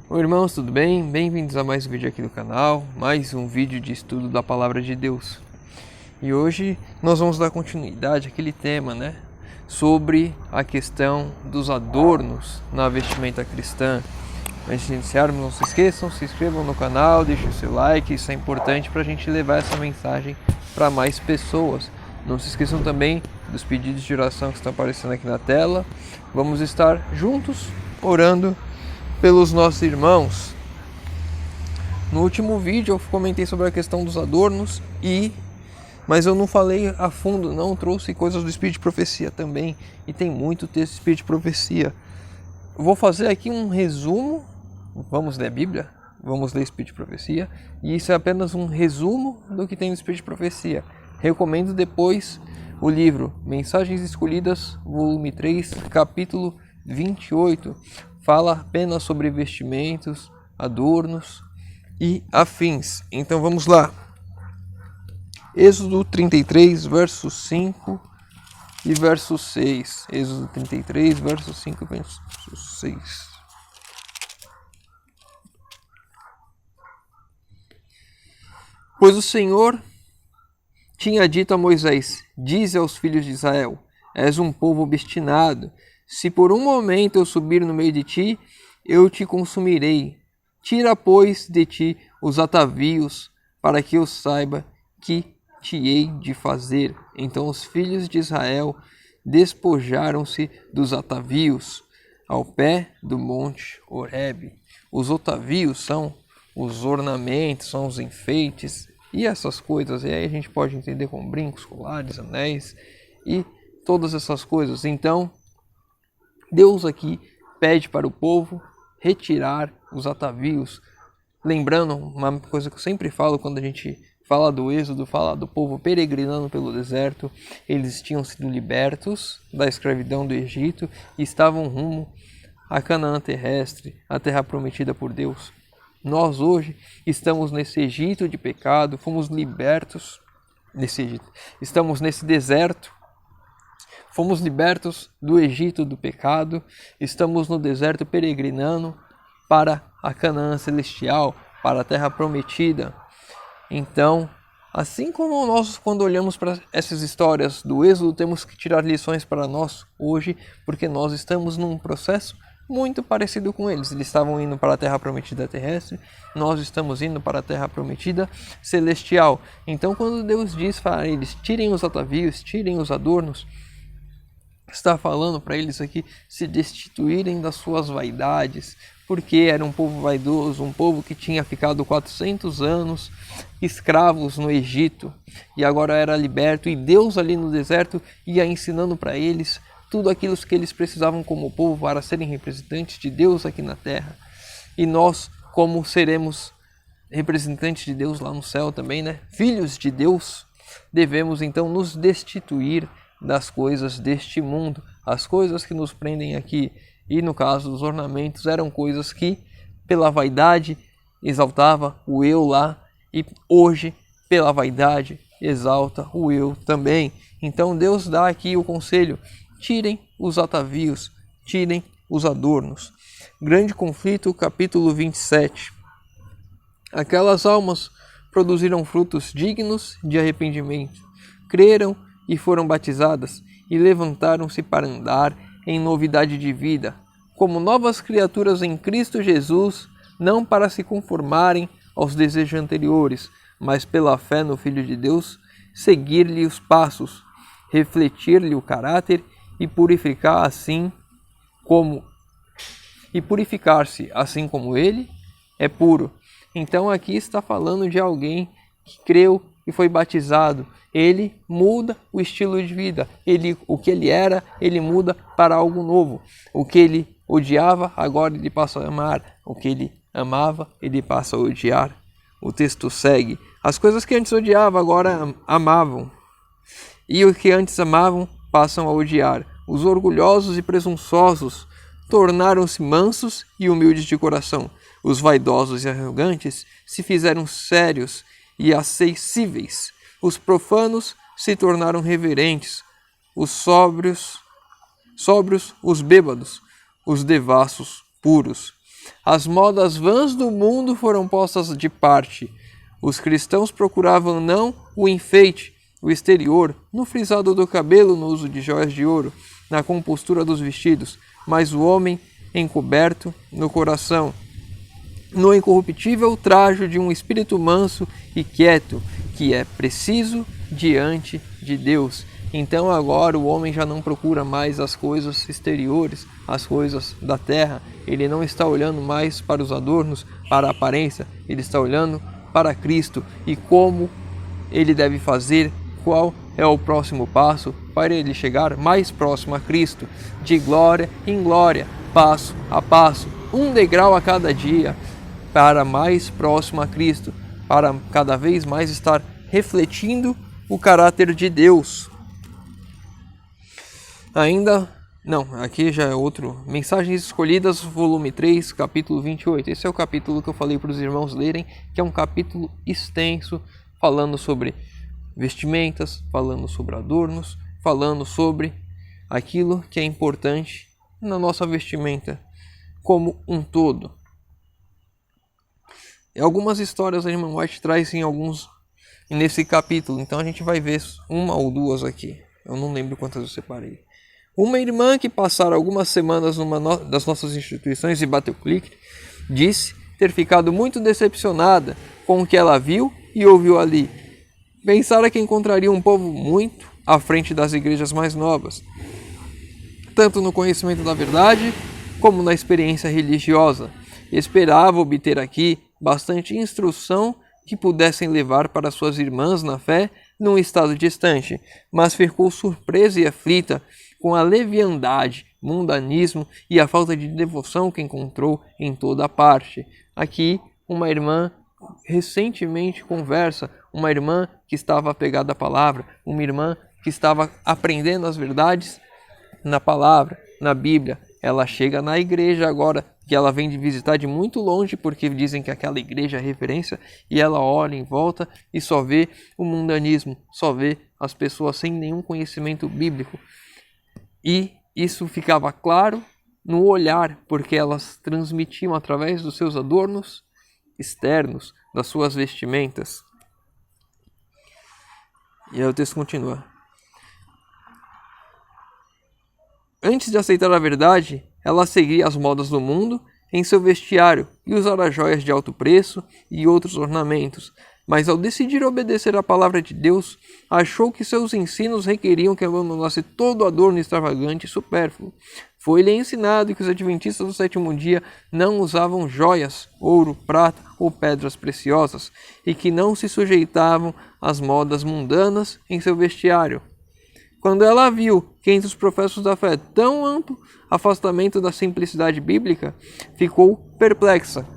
Oi irmãos, tudo bem? Bem-vindos a mais um vídeo aqui do canal, mais um vídeo de estudo da Palavra de Deus. E hoje nós vamos dar continuidade àquele tema, sobre a questão dos adornos na vestimenta cristã. Antes de iniciarmos, não se esqueçam, se inscrevam no canal, deixem o seu like, isso é importante para a gente levar essa mensagem para mais pessoas. Não se esqueçam também dos pedidos de oração que estão aparecendo aqui na tela. Vamos estar juntos orando pelos nossos irmãos. No último vídeo eu comentei sobre a questão dos adornos, mas eu não falei a fundo, não trouxe coisas do Espírito de Profecia também, e tem muito texto do Espírito de Profecia. Eu vou fazer aqui um resumo, vamos ler a Bíblia, vamos ler Espírito de Profecia, e isso é apenas um resumo do que tem no Espírito de Profecia. Recomendo depois o livro Mensagens Escolhidas, volume 3, capítulo 28, fala apenas sobre vestimentos, adornos e afins. Então vamos lá. Êxodo 33, verso 5 e verso 6. Êxodo 33, verso 5 e verso 6. Pois o Senhor tinha dito a Moisés: dize aos filhos de Israel, és um povo obstinado. Se por um momento eu subir no meio de ti, eu te consumirei. Tira, pois, de ti os atavios, para que eu saiba que te hei de fazer. Então os filhos de Israel despojaram-se dos atavios ao pé do monte Horebe. Os atavios são os ornamentos, são os enfeites e essas coisas. E aí a gente pode entender com brincos, colares, anéis e todas essas coisas. Então Deus aqui pede para o povo retirar os atavios. Lembrando uma coisa que eu sempre falo quando a gente fala do Êxodo, fala do povo peregrinando pelo deserto. Eles tinham sido libertos da escravidão do Egito e estavam rumo a Canaã terrestre, a terra prometida por Deus. Nós hoje estamos nesse Egito de pecado, fomos libertos desse Egito. Estamos nesse deserto. Fomos libertos do Egito do pecado, estamos no deserto peregrinando para a Canaã celestial, para a terra prometida. Então, assim como nós, quando olhamos para essas histórias do Êxodo, temos que tirar lições para nós hoje, porque nós estamos num processo muito parecido com eles. Eles estavam indo para a terra prometida terrestre, nós estamos indo para a terra prometida celestial. Então, quando Deus diz para eles, tirem os atavios, tirem os adornos, está falando para eles aqui se destituírem das suas vaidades, porque era um povo vaidoso, um povo que tinha ficado 400 anos escravos no Egito e agora era liberto, e Deus ali no deserto ia ensinando para eles tudo aquilo que eles precisavam como povo para serem representantes de Deus aqui na terra. E nós, como seremos representantes de Deus lá no céu também, filhos de Deus, devemos então nos destituir das coisas deste mundo, as coisas que nos prendem aqui. E no caso dos ornamentos, eram coisas que pela vaidade exaltava o eu lá, e hoje pela vaidade exalta o eu também. Então Deus dá aqui o conselho: tirem os atavios, tirem os adornos. Grande conflito, capítulo 27. Aquelas almas produziram frutos dignos de arrependimento, creram e foram batizadas, e levantaram-se para andar em novidade de vida, como novas criaturas em Cristo Jesus, não para se conformarem aos desejos anteriores, mas pela fé no Filho de Deus, seguir-lhe os passos, refletir-lhe o caráter e purificar-se assim como ele é puro. Então aqui está falando de alguém que creu e foi batizado. Ele muda o estilo de vida. O que ele era, ele muda para algo novo. O que ele odiava, agora ele passa a amar. O que ele amava, ele passa a odiar. O texto segue: as coisas que antes odiavam, agora amavam. E o que antes amavam, passam a odiar. Os orgulhosos e presunçosos tornaram-se mansos e humildes de coração. Os vaidosos e arrogantes se fizeram sérios e acessíveis. Os profanos se tornaram reverentes, os sóbrios, os bêbados, os devassos puros. As modas vãs do mundo foram postas de parte. Os cristãos procuravam não o enfeite, o exterior, no frisado do cabelo, no uso de joias de ouro, na compostura dos vestidos, mas o homem encoberto no coração, no incorruptível trajo de um espírito manso e quieto, que é preciso diante de Deus. Então agora o homem já não procura mais as coisas exteriores, as coisas da terra. Ele não está olhando mais para os adornos, para a aparência. Ele está olhando para Cristo e como ele deve fazer, qual é o próximo passo para ele chegar mais próximo a Cristo, de glória em glória, passo a passo, um degrau a cada dia, para mais próximo a Cristo, para cada vez mais estar refletindo o caráter de Deus. Aqui já é outro. Mensagens Escolhidas, volume 3, capítulo 28. Esse é o capítulo que eu falei para os irmãos lerem, que é um capítulo extenso, falando sobre vestimentas, falando sobre adornos, falando sobre aquilo que é importante na nossa vestimenta como um todo. E algumas histórias a irmã White traz nesse capítulo, então a gente vai ver uma ou duas aqui. Eu não lembro quantas eu separei. Uma irmã que passara algumas semanas numa das nossas instituições e bateu clique, disse ter ficado muito decepcionada com o que ela viu e ouviu ali. Pensara que encontraria um povo muito à frente das igrejas mais novas, tanto no conhecimento da verdade como na experiência religiosa. Esperava obter aqui bastante instrução que pudessem levar para suas irmãs na fé num estado distante, mas ficou surpresa e aflita com a leviandade, mundanismo e a falta de devoção que encontrou em toda parte. Aqui, uma irmã recentemente conversa, uma irmã que estava apegada à palavra, uma irmã que estava aprendendo as verdades na palavra, na Bíblia. Ela chega na igreja agora, que ela vem de visitar de muito longe, porque dizem que aquela igreja é referência, e ela olha em volta e só vê o mundanismo, só vê as pessoas sem nenhum conhecimento bíblico. E isso ficava claro no olhar, porque elas transmitiam através dos seus adornos externos, das suas vestimentas. E aí o texto continua. Antes de aceitar a verdade, ela seguia as modas do mundo em seu vestiário e usara joias de alto preço e outros ornamentos. Mas ao decidir obedecer à palavra de Deus, achou que seus ensinos requeriam que abandonasse todo adorno extravagante e supérfluo. Foi-lhe ensinado que os adventistas do sétimo dia não usavam joias, ouro, prata ou pedras preciosas, e que não se sujeitavam às modas mundanas em seu vestiário. Quando ela viu que entre os professos da fé tão amplo afastamento da simplicidade bíblica, ficou perplexa.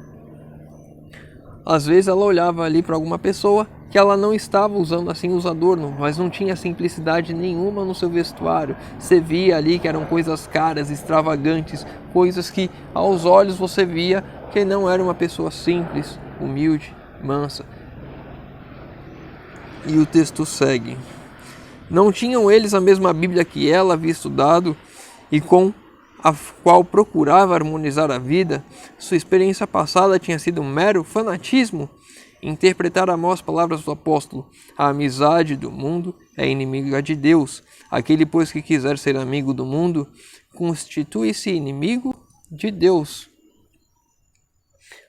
Às vezes ela olhava ali para alguma pessoa que ela não estava usando assim os adornos, mas não tinha simplicidade nenhuma no seu vestuário. Você via ali que eram coisas caras, extravagantes, coisas que aos olhos você via que não era uma pessoa simples, humilde, mansa. E o texto segue. Não tinham eles a mesma Bíblia que ela havia estudado e com a qual procurava harmonizar a vida? Sua experiência passada tinha sido um mero fanatismo? Interpretar a mão as palavras do apóstolo: a amizade do mundo é inimiga de Deus. Aquele, pois, que quiser ser amigo do mundo, constitui-se inimigo de Deus.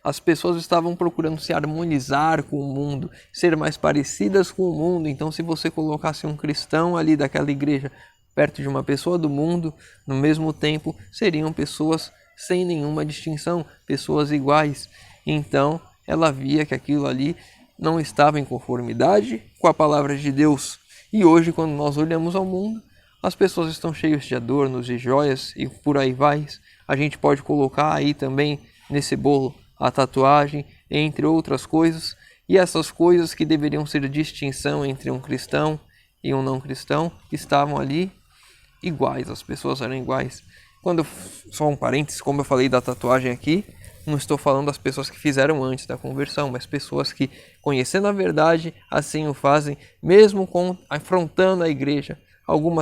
As pessoas estavam procurando se harmonizar com o mundo, ser mais parecidas com o mundo. Então, se você colocasse um cristão ali daquela igreja perto de uma pessoa do mundo, no mesmo tempo, seriam pessoas sem nenhuma distinção, pessoas iguais. Então, ela via que aquilo ali não estava em conformidade com a palavra de Deus. E hoje, quando nós olhamos ao mundo, as pessoas estão cheias de adornos, de joias e por aí vai. A gente pode colocar aí também nesse bolo a tatuagem, entre outras coisas, e essas coisas que deveriam ser distinção entre um cristão e um não cristão, estavam ali iguais, as pessoas eram iguais. Só um parênteses, como eu falei da tatuagem aqui, não estou falando das pessoas que fizeram antes da conversão, mas pessoas que, conhecendo a verdade, assim o fazem, mesmo afrontando a igreja.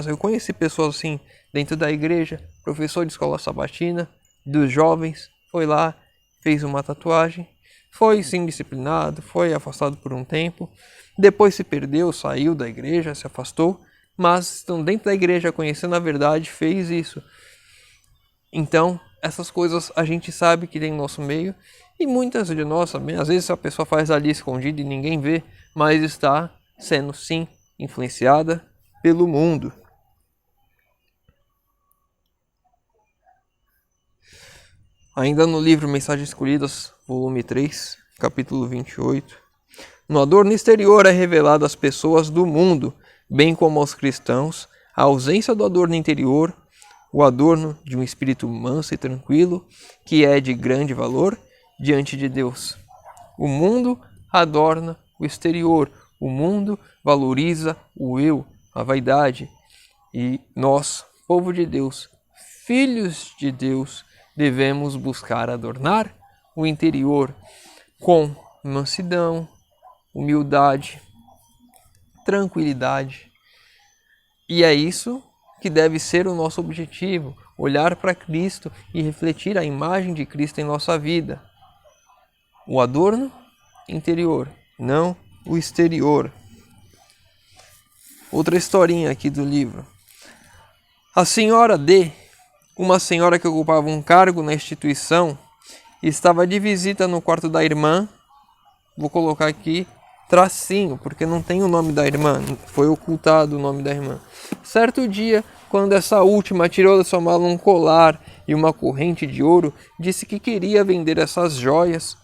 Eu conheci pessoas assim, dentro da igreja, professor de escola sabatina, dos jovens, foi lá fez uma tatuagem, foi sim disciplinado, foi afastado por um tempo, depois se perdeu, saiu da igreja, se afastou, mas estão dentro da igreja, conhecendo a verdade, fez isso. Então, essas coisas a gente sabe que tem no nosso meio, e muitas de nós também, às vezes a pessoa faz ali escondida e ninguém vê, mas está sendo sim influenciada pelo mundo. Ainda no livro Mensagens Escolhidas, volume 3, capítulo 28, no adorno exterior é revelado às pessoas do mundo, bem como aos cristãos, a ausência do adorno interior, o adorno de um espírito manso e tranquilo, que é de grande valor diante de Deus. O mundo adorna o exterior, o mundo valoriza o eu, a vaidade. E nós, povo de Deus, filhos de Deus, devemos buscar adornar o interior com mansidão, humildade, tranquilidade. E é isso que deve ser o nosso objetivo, olhar para Cristo e refletir a imagem de Cristo em nossa vida. O adorno interior, não o exterior. Outra historinha aqui do livro. A senhora D, uma senhora que ocupava um cargo na instituição, estava de visita no quarto da irmã. Vou colocar aqui tracinho, porque não tem o nome da irmã, foi ocultado o nome da irmã. Certo dia, quando essa última tirou da sua mala um colar e uma corrente de ouro, disse que queria vender essas joias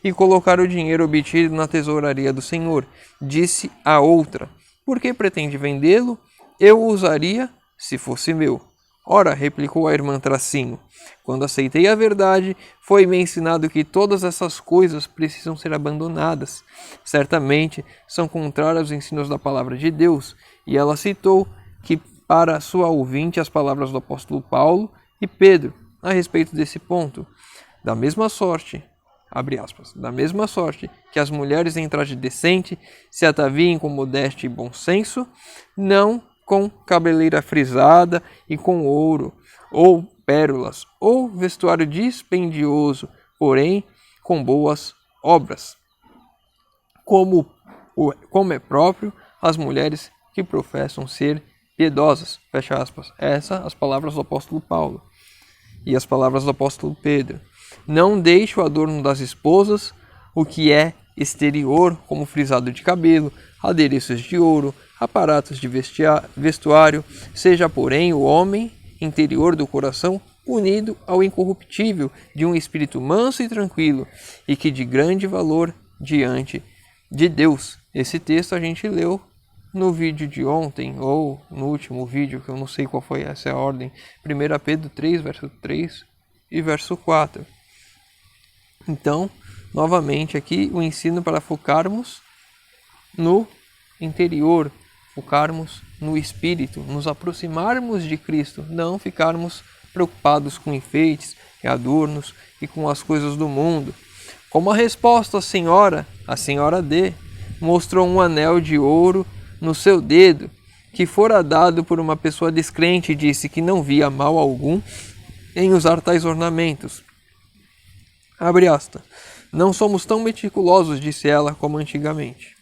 e colocar o dinheiro obtido na tesouraria do Senhor. Disse a outra: por que pretende vendê-lo? Eu o usaria se fosse meu. Ora, replicou a irmã Tracinho, quando aceitei a verdade, foi-me ensinado que todas essas coisas precisam ser abandonadas. Certamente são contrárias aos ensinos da palavra de Deus. E ela citou que para sua ouvinte as palavras do apóstolo Paulo e Pedro a respeito desse ponto. Da mesma sorte, abre aspas, da mesma sorte que as mulheres em traje decente se ataviem com modéstia e bom senso, não com cabeleira frisada e com ouro, ou pérolas, ou vestuário dispendioso, porém com boas obras, como é próprio às mulheres que professam ser piedosas. Fecha aspas. Essas as palavras do apóstolo Paulo e as palavras do apóstolo Pedro. Não deixe o adorno das esposas, o que é exterior, como frisado de cabelo, adereços de ouro, aparatos de vestuário, seja, porém, o homem interior do coração unido ao incorruptível de um espírito manso e tranquilo, e que de grande valor diante de Deus. Esse texto a gente leu no vídeo de ontem, ou no último vídeo, que eu não sei qual foi essa ordem, 1 Pedro 3, verso 3 e verso 4. Então, novamente aqui o ensino para focarmos no interior, focarmos no Espírito, nos aproximarmos de Cristo, não ficarmos preocupados com enfeites e adornos e com as coisas do mundo. Como a resposta à a senhora D mostrou um anel de ouro no seu dedo, que fora dado por uma pessoa descrente, e disse que não via mal algum em usar tais ornamentos. Abre aspas. Não somos tão meticulosos, disse ela, como antigamente.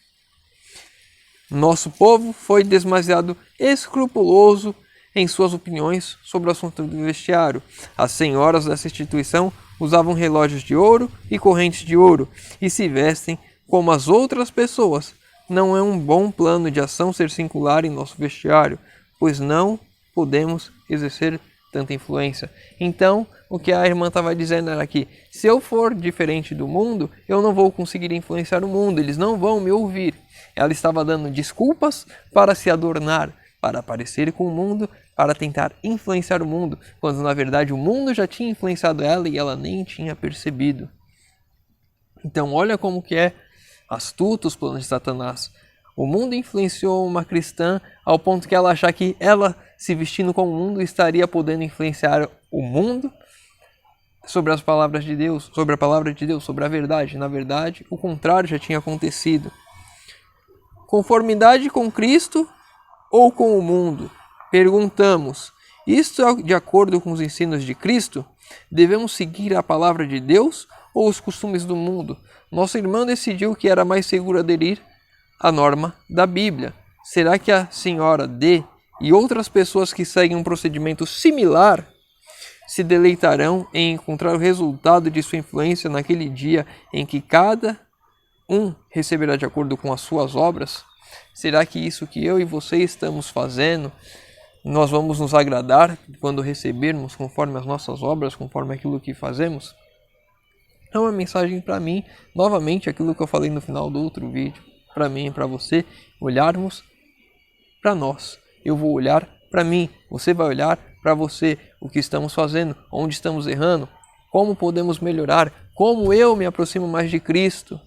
Nosso povo foi demasiado escrupuloso em suas opiniões sobre o assunto do vestiário. As senhoras dessa instituição usavam relógios de ouro e correntes de ouro e se vestem como as outras pessoas. Não é um bom plano de ação ser singular em nosso vestiário, pois não podemos exercer tanta influência. Então, o que a irmã estava dizendo era que se eu for diferente do mundo, eu não vou conseguir influenciar o mundo, eles não vão me ouvir. Ela estava dando desculpas para se adornar, para parecer com o mundo, para tentar influenciar o mundo, quando na verdade o mundo já tinha influenciado ela e ela nem tinha percebido. Então olha como que é astuto os planos de Satanás. O mundo influenciou uma cristã ao ponto que ela achar que ela, se vestindo como o mundo, estaria podendo influenciar o mundo sobre as palavras de Deus, sobre a palavra de Deus, sobre a verdade. Na verdade, o contrário já tinha acontecido. Conformidade com Cristo ou com o mundo? Perguntamos, isto é de acordo com os ensinos de Cristo? Devemos seguir a palavra de Deus ou os costumes do mundo? Nossa irmã decidiu que era mais seguro aderir à norma da Bíblia. Será que a senhora D e outras pessoas que seguem um procedimento similar se deleitarão em encontrar o resultado de sua influência naquele dia em que cada um receberá de acordo com as suas obras? Será que isso que eu e você estamos fazendo, nós vamos nos agradar quando recebermos conforme as nossas obras, conforme aquilo que fazemos? É uma mensagem para mim, novamente aquilo que eu falei no final do outro vídeo, para mim e para você, olharmos para nós. Eu vou olhar para mim, você vai olhar para você, o que estamos fazendo, onde estamos errando, como podemos melhorar, como eu me aproximo mais de Cristo.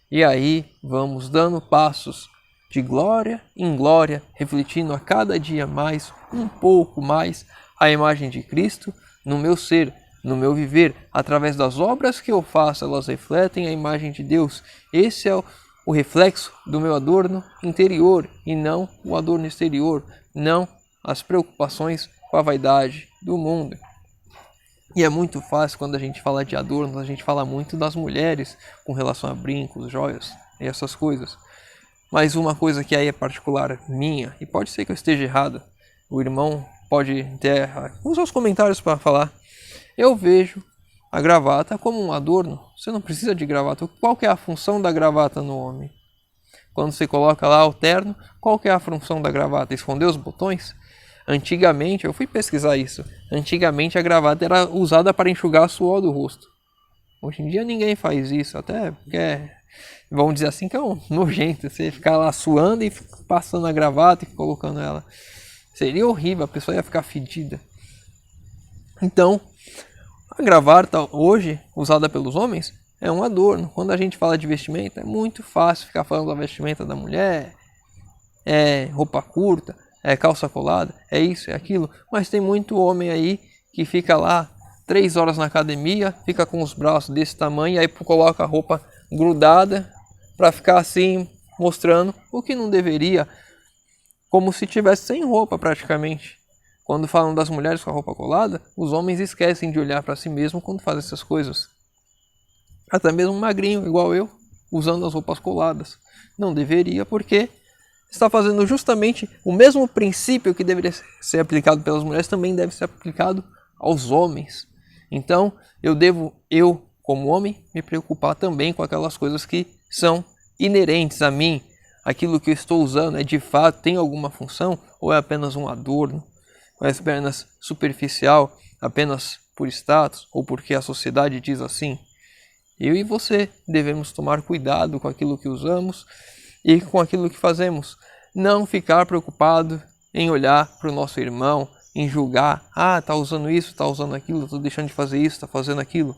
E aí vamos dando passos de glória em glória, refletindo a cada dia mais, um pouco mais, a imagem de Cristo no meu ser, no meu viver. Através das obras que eu faço, elas refletem a imagem de Deus. Esse é o reflexo do meu adorno interior e não o adorno exterior, não as preocupações com a vaidade do mundo. E é muito fácil quando a gente fala de adornos, a gente fala muito das mulheres com relação a brincos, joias e essas coisas. Mas uma coisa que aí é particular minha, e pode ser que eu esteja errado, o irmão pode ter os seus comentários para falar. Eu vejo a gravata como um adorno. Você não precisa de gravata. Qual que é a função da gravata no homem? Quando você coloca lá o terno, qual que é a função da gravata? Esconder os botões? Antigamente, eu fui pesquisar isso. Antigamente a gravata era usada para enxugar o suor do rosto. Hoje em dia ninguém faz isso, até porque vamos dizer assim que é um nojento você ficar lá suando e passando a gravata e colocando ela. Seria horrível, a pessoa ia ficar fedida. Então, a gravata hoje, usada pelos homens, é um adorno. Quando a gente fala de vestimenta, é muito fácil ficar falando da vestimenta da mulher, roupa curta, calça colada, é isso, é aquilo. Mas tem muito homem aí que fica lá 3 horas na academia, fica com os braços desse tamanho, aí coloca a roupa grudada para ficar assim, mostrando o que não deveria, como se tivesse sem roupa praticamente. Quando falam das mulheres com a roupa colada, os homens esquecem de olhar para si mesmo quando fazem essas coisas. Até mesmo um magrinho, igual eu, usando as roupas coladas. Não deveria, porque está fazendo justamente o mesmo princípio que deveria ser aplicado pelas mulheres, também deve ser aplicado aos homens. Então, eu como homem, me preocupar também com aquelas coisas que são inerentes a mim. Aquilo que eu estou usando de fato tem alguma função ou é apenas um adorno? Ou é apenas superficial, apenas por status ou porque a sociedade diz assim? Eu e você devemos tomar cuidado com aquilo que usamos e com aquilo que fazemos. Não ficar preocupado em olhar para o nosso irmão, em julgar, está usando isso, está usando aquilo, estou deixando de fazer isso, está fazendo aquilo.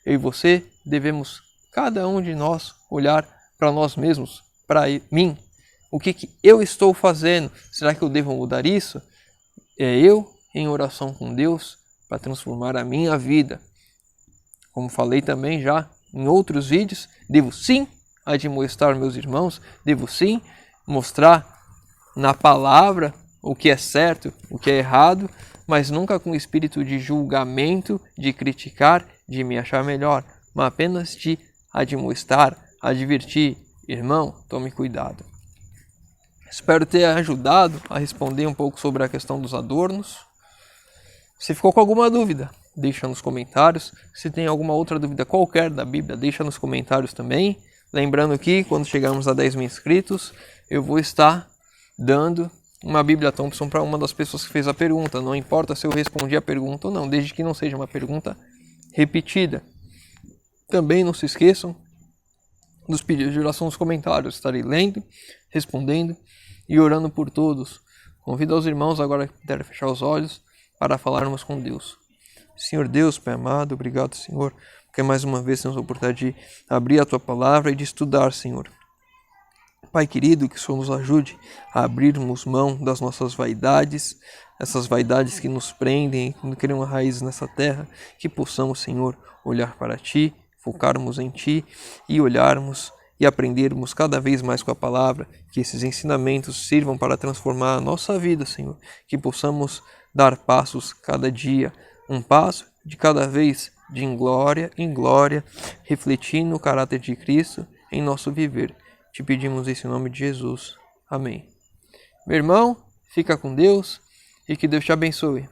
Eu e você devemos, cada um de nós, olhar para nós mesmos, para mim. O que eu estou fazendo? Será que eu devo mudar isso? É eu em oração com Deus para transformar a minha vida. Como falei também já em outros vídeos, devo sim admoestar meus irmãos, devo sim mostrar na palavra o que é certo, o que é errado, mas nunca com espírito de julgamento, de criticar, de me achar melhor, mas apenas de admoestar, advertir. Irmão, tome cuidado. Espero ter ajudado a responder um pouco sobre a questão dos adornos. Se ficou com alguma dúvida, deixa nos comentários. Se tem alguma outra dúvida qualquer da Bíblia, deixa nos comentários também. Lembrando que quando chegarmos a 10 mil inscritos, eu vou estar dando uma Bíblia Thompson para uma das pessoas que fez a pergunta. Não importa se eu respondi a pergunta ou não, desde que não seja uma pergunta repetida. Também não se esqueçam dos pedidos de oração nos comentários. Estarei lendo, respondendo e orando por todos. Convido aos irmãos agora que puderem fechar os olhos para falarmos com Deus. Senhor Deus, Pai amado, obrigado, Senhor, porque mais uma vez temos a oportunidade de abrir a Tua Palavra e de estudar, Senhor. Pai querido, que o Senhor nos ajude a abrirmos mão das nossas vaidades, essas vaidades que nos prendem, que não criam raízes nessa terra, que possamos, Senhor, olhar para Ti, focarmos em Ti e olharmos e aprendermos cada vez mais com a palavra, que esses ensinamentos sirvam para transformar a nossa vida, Senhor, que possamos dar passos cada dia, um passo de cada vez, de glória em glória, refletindo o caráter de Cristo em nosso viver. Te pedimos isso em nome de Jesus. Amém. Meu irmão, fica com Deus e que Deus te abençoe.